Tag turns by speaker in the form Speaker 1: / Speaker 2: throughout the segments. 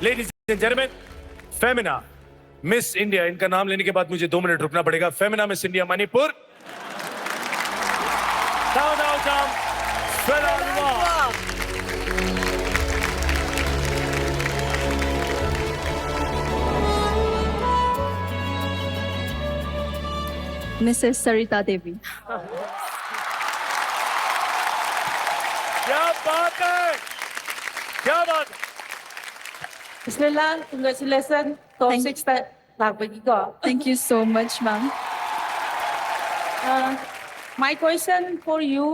Speaker 1: Ladies and gentlemen, Femina, Miss India. इनका नाम लेने के बाद मुझे 2 मिनट रुकना पड़ेगा. Femina, Miss India, Manipur. Thounaojam Luwang.
Speaker 2: Mrs. Sarita Devi.
Speaker 1: क्या बात है? क्या बात?
Speaker 3: Bismillah, congratulations. Top
Speaker 2: Thank-
Speaker 3: 6 nagbagi ko.
Speaker 2: Thank you so much, ma'am.
Speaker 3: My question for you,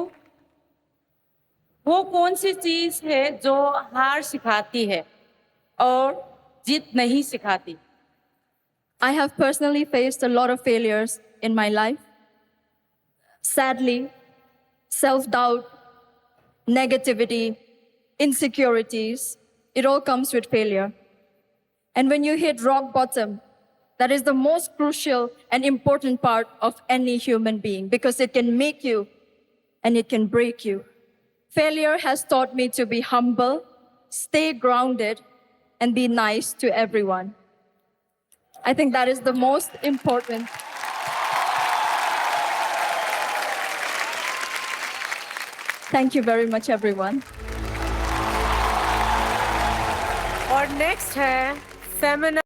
Speaker 3: वो कौन सी चीज है जो हार सिखाती है और जीत नहीं सिखाती?
Speaker 2: I have personally faced a lot of failures in my life. Sadly, self-doubt, negativity, insecurities, it all comes with failure. And when you hit rock bottom, that is the most crucial and important part of any human being because it can make you and it can break you. Failure has taught me to be humble, stay grounded, and be nice to everyone. I think that is the most important. Thank you very much, everyone.
Speaker 4: और next है फेमिना